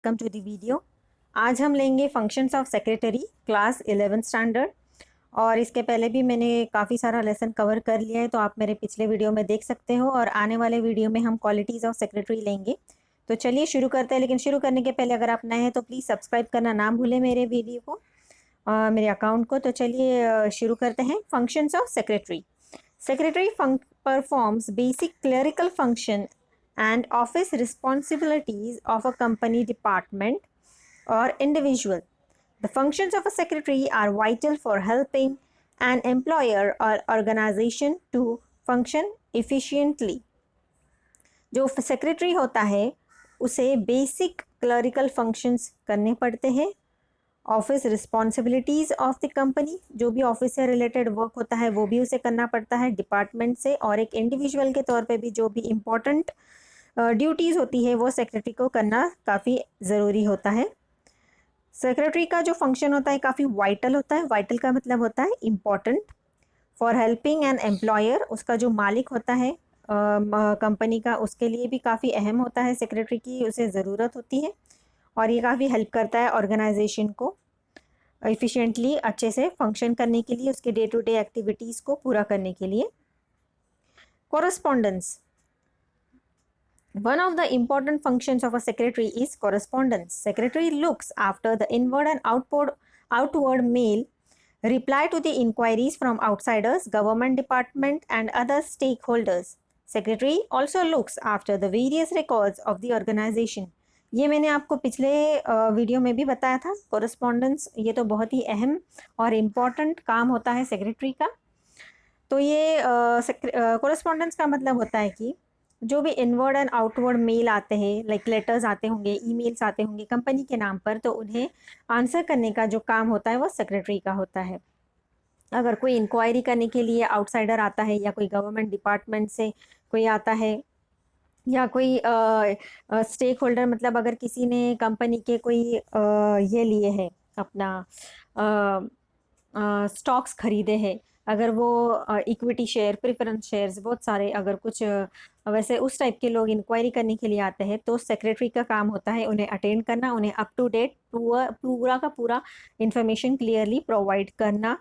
Welcome to the video. आज हम लेंगे functions of secretary class 11th standard. और इसके पहले भी मैंने काफ़ी सारा लेसन कवर कर लिया है, तो आप मेरे पिछले वीडियो में देख सकते हो। और आने वाले वीडियो में हम क्वालिटीज़ ऑफ सेक्रेटरी लेंगे। तो चलिए शुरू करते हैं, लेकिन शुरू करने के पहले अगर आप नए हैं तो प्लीज़ सब्सक्राइब करना ना भूलें मेरे वीडियो को, मेरे अकाउंट को। तो चलिए शुरू करते हैं। Functions of secretary. Secretary performs basic clerical function and office responsibilities of a company department or individual. The functions of a secretary are vital for helping an employer or organization to function efficiently. जो secretary होता है उसे basic clerical functions करने पड़ते हैं। Office responsibilities of the company, जो भी office से रिलेटेड वर्क होता है वो भी उसे करना पड़ता है डिपार्टमेंट से, और एक इंडिविजुअल के तौर पे भी जो भी इम्पोर्टेंट ड्यूटीज़ होती है वो सेक्रेटरी को करना काफ़ी ज़रूरी होता है। सेक्रेटरी का जो फंक्शन होता है काफ़ी वाइटल होता है। वाइटल का मतलब होता है important. For helping an employer, उसका जो मालिक होता है कंपनी का, उसके लिए भी काफ़ी अहम होता है सेक्रेटरी की, उसे ज़रूरत होती है। और ये काफ़ी हेल्प करता है ऑर्गेनाइजेशन को एफिशिएंटली अच्छे से फंक्शन करने के लिए, उसके डे टू डे एक्टिविटीज़ को पूरा करने के लिए। Correspondence. One of the important functions of a secretary is correspondence. Secretary looks after the inward and outward mail, reply to the inquiries from outsiders, government department and other stakeholders. Secretary also looks after the various records of the organization. ये मैंने आपको पिछले video में भी बताया था। Correspondence ये तो बहुत ही अहम और इम्पॉर्टेंट काम होता है सेक्रेटरी का। तो ये कोरस्पॉन्डेंस का मतलब होता है कि जो भी इनवर्ड एंड आउटवर्ड मेल आते हैं, लाइक लेटर्स आते होंगे, ईमेल्स आते होंगे कंपनी के नाम पर, तो उन्हें आंसर करने का जो काम होता है वो सेक्रेटरी का होता है। अगर कोई इंक्वायरी करने के लिए आउटसाइडर आता है या कोई गवर्नमेंट डिपार्टमेंट से कोई आता है या कोई स्टेक होल्डर, मतलब अगर किसी ने कंपनी के कोई ये लिए है अपना स्टॉक्स खरीदे हैं, अगर वो इक्विटी शेयर, प्रेफरेंस शेयर्स, बहुत सारे, अगर कुछ वैसे उस टाइप के लोग इंक्वायरी करने के लिए आते हैं, तो सेक्रेटरी का काम होता है उन्हें अटेंड करना, उन्हें अप टू डेट पूरा का पूरा इंफॉर्मेशन क्लियरली प्रोवाइड करना।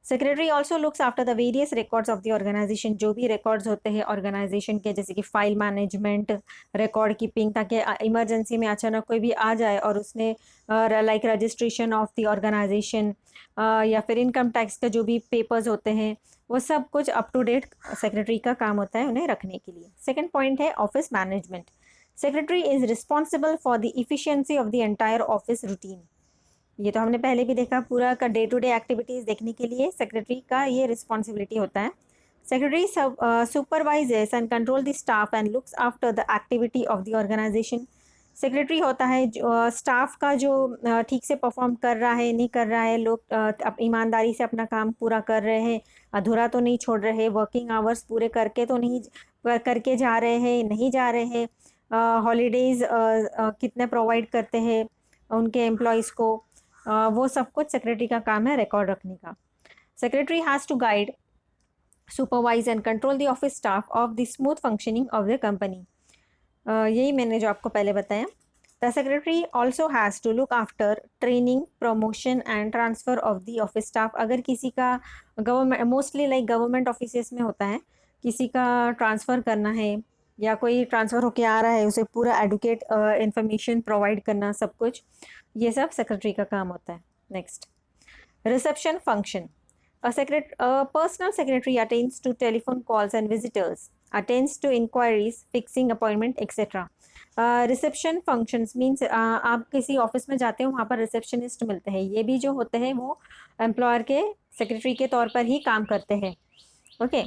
Secretary also looks after the various records of the organization, जो भी रिकॉर्ड्स होते हैं ऑर्गेनाइजेशन के, जैसे कि फाइल मैनेजमेंट, रिकॉर्ड कीपिंग, ताकि इमरजेंसी में अचानक कोई भी आ जाए और उसने like registration of the organization या फिर इनकम टैक्स के जो भी पेपर्स होते हैं, वो सब कुछ अप टू डेट सेक्रेटरी का काम होता है उन्हें रखने के लिए। सेकेंड पॉइंट है office management. Secretary is responsible for the efficiency of the entire office routine. ये तो हमने पहले भी देखा, पूरा का डे टू डे एक्टिविटीज़ देखने के लिए सेक्रेटरी का ये रिस्पॉन्सिबिलिटी होता है। Secretary supervises and control the staff and looks after the activity of the organization. Secretary होता है जो स्टाफ का जो ठीक से परफॉर्म कर रहा है, नहीं कर रहा है, लोग ईमानदारी से अपना काम पूरा कर रहे हैं, अधूरा तो नहीं छोड़ रहे, वर्किंग आवर्स पूरे करके तो नहीं करके जा रहे हैं, नहीं जा रहे हैं, हॉलीडेज़ कितने प्रोवाइड करते हैं उनके एम्प्लॉयज़ को, वो सब कुछ सेक्रेटरी का काम है रिकॉर्ड रखने का। Secretary has to guide, supervise and control the office staff of the smooth functioning of the company. यही मैंने जो आपको पहले बताया। The secretary also has to look after training, promotion and transfer of the office staff. अगर किसी का government, mostly like government office में होता है, किसी का ट्रांसफ़र करना है या कोई ट्रांसफ़र होके आ रहा है, उसे पूरा एडुकेट इंफॉर्मेशन प्रोवाइड करना, सब कुछ ये सब सेक्रेटरी का काम होता है। Next, reception function. A personal secretary attends to telephone calls and visitors, attends to inquiries, fixing appointment, etc. Reception functions means आप किसी ऑफिस में जाते हो, वहाँ पर रिसेप्शनिस्ट मिलते हैं। ये भी जो होते हैं वो एम्प्लॉयर के सेक्रेटरी के तौर पर ही काम करते हैं। ओके,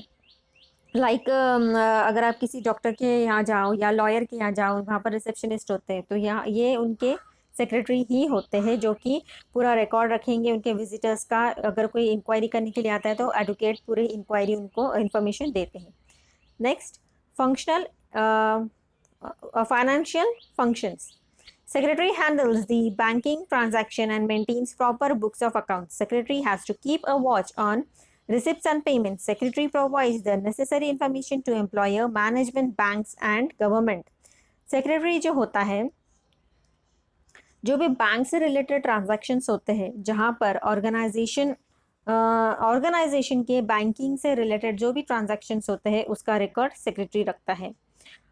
लाइक अगर आप किसी डॉक्टर के यहाँ जाओ या लॉयर के यहाँ जाओ, वहाँ पर रिसेप्शनिस्ट होते हैं, तो यहाँ ये उनके सेक्रेटरी ही होते हैं जो कि पूरा रिकॉर्ड रखेंगे उनके विजिटर्स का। अगर कोई इंक्वायरी करने के लिए आता है तो एडवोकेट पूरी इंक्वायरी उनको इन्फॉर्मेशन देते हैं। Next, functional financial functions. Secretary handles the banking transaction and maintains proper books of accounts. Secretary has to keep a watch on receipts and payments. Secretary provides the necessary information to employer, management, banks and government. Secretary जो होता है जो भी bank से related transactions होते हैं, जहाँ पर ऑर्गेनाइजेशन के बैंकिंग से रिलेटेड जो भी ट्रांजैक्शंस होते हैं उसका रिकॉर्ड सेक्रेटरी रखता है।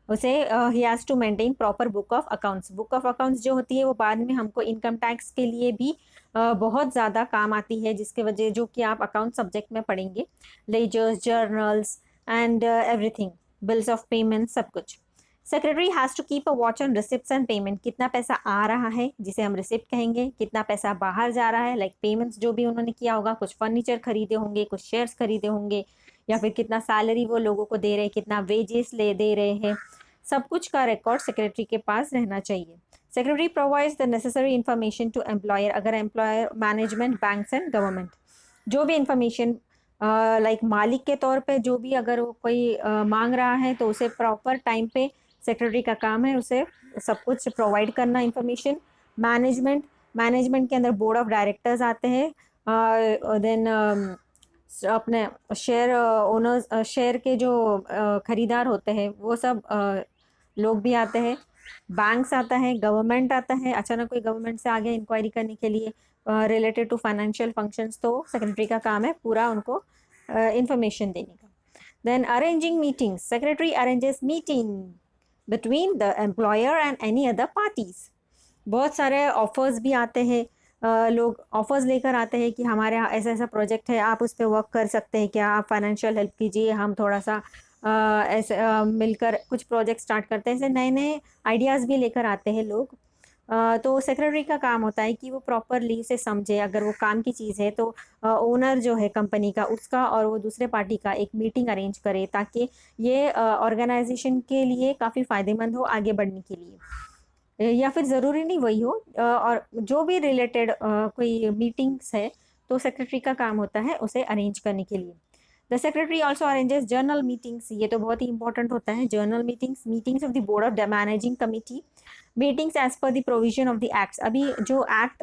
उसे ही has to maintain proper book of accounts. Book of accounts जो होती है वो बाद में हमको इनकम टैक्स के लिए भी बहुत ज़्यादा काम आती है, जिसके वजह जो कि आप अकाउंट सब्जेक्ट में पढ़ेंगे, ledgers, journals and everything, bills of payment, सब कुछ। Secretary has to keep a watch on receipts and payment. कितना पैसा आ रहा है जिसे हम रिसिप्ट कहेंगे, कितना पैसा बाहर जा रहा है, लाइक पेमेंट्स जो भी उन्होंने किया होगा, कुछ फर्नीचर खरीदे होंगे, कुछ शेयर्स खरीदे होंगे, या फिर कितना सैलरी वो लोगों को दे रहे हैं, कितना वेजेस ले दे रहे हैं, सब कुछ का रिकॉर्ड सेक्रेटरी के पास रहना चाहिए। Secretary provides the necessary information to employer, अगर employer, management, banks and government, जो भी इंफॉर्मेशन लाइक मालिक के तौर पे जो भी अगर वो कोई मांग रहा है तो उसे प्रॉपर टाइम पे सेक्रेटरी का काम है उसे सब कुछ प्रोवाइड करना इंफॉर्मेशन। मैनेजमेंट के अंदर बोर्ड ऑफ डायरेक्टर्स आते हैं, देन अपने शेयर ओनर्स, शेयर के जो खरीदार होते हैं वो सब लोग भी आते हैं। बैंक्स आता है, गवर्नमेंट आता है, अचानक कोई गवर्नमेंट से आ गया इंक्वायरी करने के लिए रिलेटेड टू फाइनेंशियल फंक्शंस, तो सेक्रेटरी का काम है पूरा उनको इंफॉर्मेशन देने का। Then arranging meetings, secretary arranges meeting between the employer and any other parties. बहुत सारे ऑफर्स भी आते हैं, लोग ऑफर्स लेकर आते हैं कि हमारे यहाँ ऐसा ऐसा प्रोजेक्ट है, आप उस पर वर्क कर सकते हैं क्या, आप फाइनेंशियल हेल्प कीजिए, हम थोड़ा सा ऐसे मिलकर कुछ प्रोजेक्ट स्टार्ट करते हैं। ऐसे नए नए आइडियाज़ भी लेकर आते हैं लोग। तो सेक्रेटरी का काम होता है कि वो प्रॉपरली उसे समझे, अगर वो काम की चीज़ है तो ओनर जो है कंपनी का उसका और वो दूसरे पार्टी का एक मीटिंग अरेंज करे, ताकि ये ऑर्गेनाइजेशन के लिए काफ़ी फ़ायदेमंद हो आगे बढ़ने के लिए। या फिर ज़रूरी नहीं वही हो, और जो भी रिलेटेड कोई मीटिंग्स है तो सेक्रेटरी का काम होता है उसे अरेंज करने के लिए। The secretary also arranges general meetings, ये तो बहुत ही इंपॉर्टेंट होता है। General meetings of the board of the managing committee, meetings as per the provision of the acts. अभी जो एक्ट,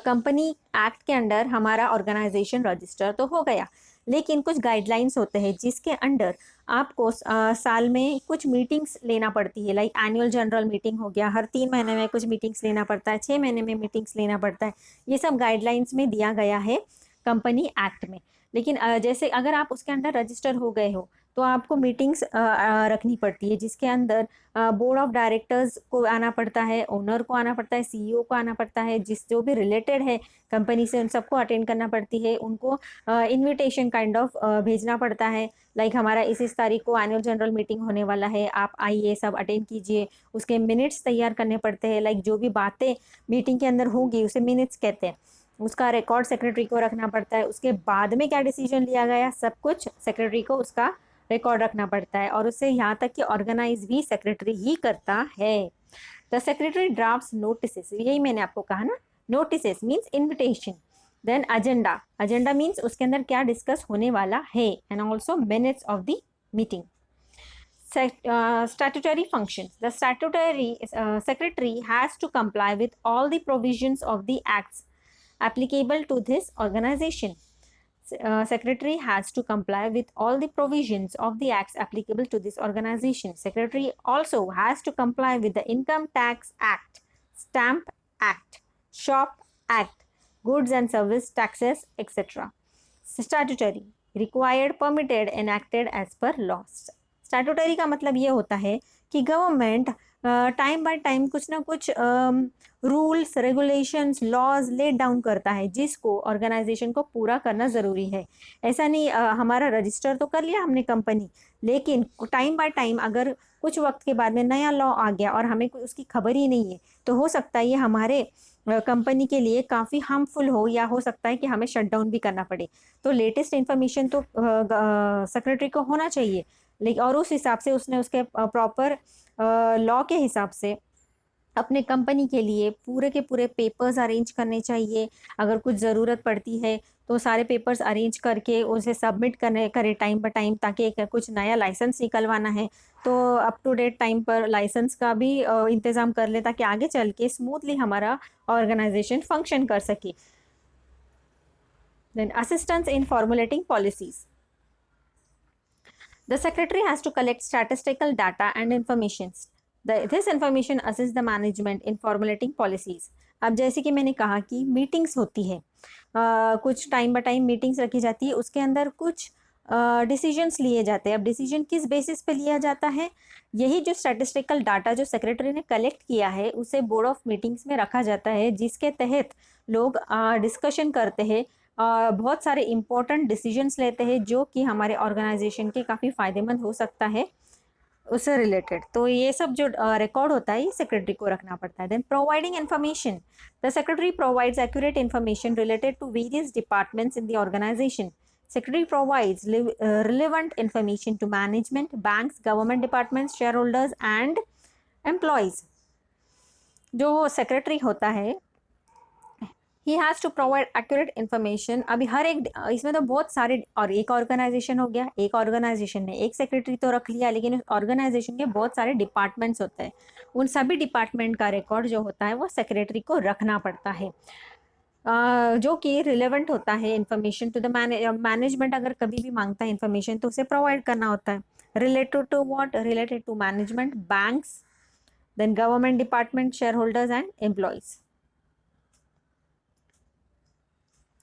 कंपनी एक्ट के अंडर हमारा ऑर्गेनाइजेशन रजिस्टर तो हो गया, लेकिन कुछ गाइडलाइंस होते हैं जिसके अंडर आपको साल में कुछ मीटिंग्स लेना पड़ती है, लाइक एनुअल जनरल मीटिंग हो गया, हर 3 महीने में कुछ मीटिंग्स लेना पड़ता है, 6 महीने में मीटिंग्स लेना पड़ता है। ये सब गाइडलाइंस में दिया गया है कंपनी एक्ट में। लेकिन जैसे अगर आप उसके अंडर रजिस्टर हो गए हो तो आपको मीटिंग्स रखनी पड़ती है, जिसके अंदर बोर्ड ऑफ डायरेक्टर्स को आना पड़ता है, ओनर को आना पड़ता है, सीईओ को आना पड़ता है, जिस जो भी रिलेटेड है कंपनी से उन सबको अटेंड करना पड़ती है, उनको इनविटेशन काइंड ऑफ भेजना पड़ता है, लाइक हमारा इस तारीख को एनुअल जनरल मीटिंग होने वाला है, आप आइए, सब अटेंड कीजिए। उसके मिनट्स तैयार करने पड़ते हैं, लाइक जो भी बातें मीटिंग के अंदर होंगी उसे मिनट्स कहते हैं, उसका रिकॉर्ड सेक्रेटरी को रखना पड़ता है। उसके बाद में क्या डिसीजन लिया गया सब कुछ सेक्रेटरी को उसका रिकॉर्ड रखना पड़ता है, और उससे यहाँ तक कि ऑर्गेनाइज भी सेक्रेटरी ही करता है। द सेक्रेटरी ड्राफ्ट्स नोटिसेस, यही मैंने आपको कहा ना, notices means invitation. Then agenda, agenda means उसके अंदर क्या डिस्कस होने वाला है, and also minutes of the meeting. Statutory functions. The statutory secretary has to comply with all the provisions of the acts applicable to this organization. Secretary has to comply with all the provisions of the acts applicable to this organization. Secretary also has to comply with the Income Tax Act, Stamp Act, Shop Act, Goods and Service Taxes, etc. Statutory, required, permitted, enacted as per laws. Statutory का मतलब ये होता है कि government time by time कुछ ना कुछ rules, regulations, laws let down करता है, जिसको ऑर्गेनाइजेशन को पूरा करना ज़रूरी है। ऐसा नहीं हमारा रजिस्टर तो कर लिया हमने कंपनी, लेकिन टाइम बाय टाइम अगर कुछ वक्त के बाद में नया लॉ आ गया और हमें कोई उसकी खबर ही नहीं है, तो हो सकता है ये हमारे कंपनी के लिए काफ़ी हार्मफुल हो, या हो सकता है कि हमें शट डाउन भी करना पड़े। तो लेटेस्ट इन्फॉर्मेशन तो सेक्रेटरी को होना चाहिए, लेकिन और उस हिसाब से उसने उसके प्रॉपर लॉ के हिसाब से अपने कंपनी के लिए पूरे के पूरे पेपर्स अरेंज करने चाहिए। अगर कुछ ज़रूरत पड़ती है तो सारे पेपर्स अरेंज करके उसे सबमिट करे टाइम बाय टाइम, ताकि कुछ नया लाइसेंस निकलवाना है तो अप टू डेट टाइम पर लाइसेंस का भी इंतज़ाम कर ले, ताकि आगे चल के स्मूथली हमारा ऑर्गेनाइजेशन फंक्शन कर सके। Then assistance in formulating policies. The secretary has to collect statistical data and information this information assist the management in formulating policies. अब जैसे कि मैंने कहा कि मीटिंग्स होती है, कुछ टाइम बाय टाइम मीटिंग्स रखी जाती है, उसके अंदर कुछ डिसीजंस लिए जाते हैं। अब डिसीजन किस बेसिस पे लिया जाता है, यही जो स्टैटिस्टिकल डाटा जो सेक्रेटरी ने कलेक्ट किया है उसे बोर्ड ऑफ मीटिंग्स में रखा जाता है, जिसके तहत लोग डिस्कशन करते हैं, बहुत सारे इंपॉर्टेंट डिसीजंस लेते हैं जो कि हमारे ऑर्गेनाइजेशन के काफ़ी फ़ायदेमंद हो सकता है उससे रिलेटेड। तो ये सब जो रिकॉर्ड होता है ये सेक्रेटरी को रखना पड़ता है। Then providing information, the secretary provides accurate information related to various departments in the organization. Secretary provides relevant information to management, banks, government departments, shareholders and employees। जो सेक्रेटरी होता है ही has to provide accurate information. अभी हर एक इसमें तो बहुत सारे, और एक ऑर्गेनाइजेशन हो गया, एक ऑर्गेनाइजेशन ने एक सेक्रेटरी तो रख लिया, लेकिन उस ऑर्गेनाइजेशन के बहुत सारे डिपार्टमेंट्स होते हैं, उन सभी डिपार्टमेंट का रिकॉर्ड जो होता है वो सेक्रेटरी को रखना पड़ता है, जो कि रिलेवेंट होता है इन्फॉर्मेशन टू द मैनेजमेंट। अगर कभी भी मांगता है इन्फॉर्मेशन तो उसे प्रोवाइड करना होता है। Related to what, related to management, banks, then government department, shareholders and employees.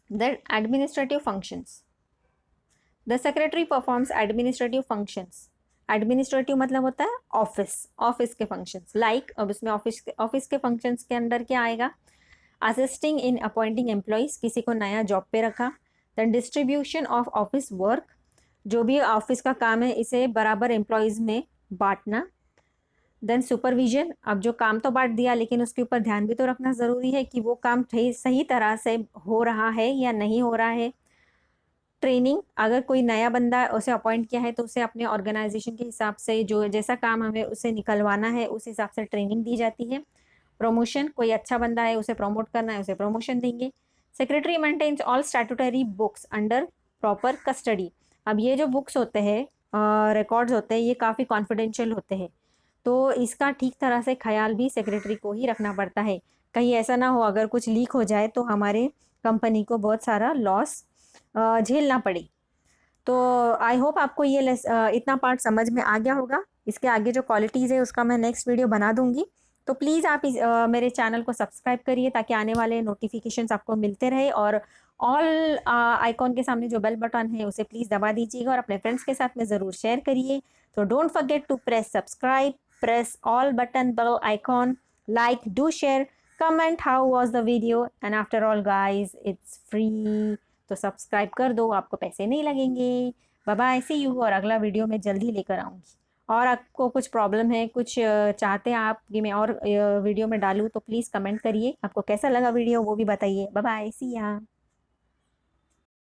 Then administrative functions. The secretary performs administrative functions. Administrative मतलब होता है ऑफिस के फंक्शंस, लाइक अब इसमें ऑफिस के फंक्शंस के अंदर क्या आएगा, असिस्टिंग इन अपॉइंटिंग एम्प्लॉयज़, किसी को नया जॉब पे रखा। Then distribution of office work, जो भी ऑफिस का काम है इसे बराबर एम्प्लॉयज़ में बांटना। देन सुपरविजन, अब जो काम तो बांट दिया लेकिन उसके ऊपर ध्यान भी तो रखना ज़रूरी है कि वो काम सही तरह से हो रहा है या नहीं हो रहा है। ट्रेनिंग, अगर कोई नया बंदा उसे अपॉइंट किया है तो उसे अपने ऑर्गेनाइजेशन के हिसाब से जो जैसा काम हमें उसे निकलवाना है उस हिसाब से ट्रेनिंग दी जाती है। प्रमोशन, कोई अच्छा बंदा है उसे प्रमोट करना है, उसे प्रमोशन देंगे। Secretary maintains all statutory books under proper custody. अब ये जो बुक्स होते हैं, रिकॉर्ड्स होते हैं, ये काफ़ी कॉन्फिडेंशियल होते हैं, तो इसका ठीक तरह से ख्याल भी सेक्रेटरी को ही रखना पड़ता है। कहीं ऐसा ना हो अगर कुछ लीक हो जाए तो हमारे कंपनी को बहुत सारा लॉस झेलना पड़े। तो आई होप आपको ये इतना पार्ट समझ में आ गया होगा। इसके आगे जो क्वालिटीज़ है उसका मैं नेक्स्ट वीडियो बना दूंगी, तो प्लीज़ आप मेरे चैनल को सब्सक्राइब करिए ताकि आने वाले नोटिफिकेशंस आपको मिलते रहे, और ऑल आइकॉन के सामने जो बेल बटन है उसे प्लीज़ दबा दीजिएगा और अपने फ्रेंड्स के साथ में ज़रूर शेयर करिए। तो don't forget to press subscribe, press all button, bell icon, like, do share, comment how was the video, and after all guys it's free, तो सब्सक्राइब कर दो, आपको पैसे नहीं लगेंगे। बाय बाय, सी यू, और अगला वीडियो मैं जल्दी लेकर आऊँगी। और आपको कुछ प्रॉब्लम है, कुछ चाहते हैं आप कि मैं और वीडियो में डालूँ, तो प्लीज़ कमेंट करिए। आपको कैसा लगा वीडियो वो भी बताइए। बाय बाय, सी या।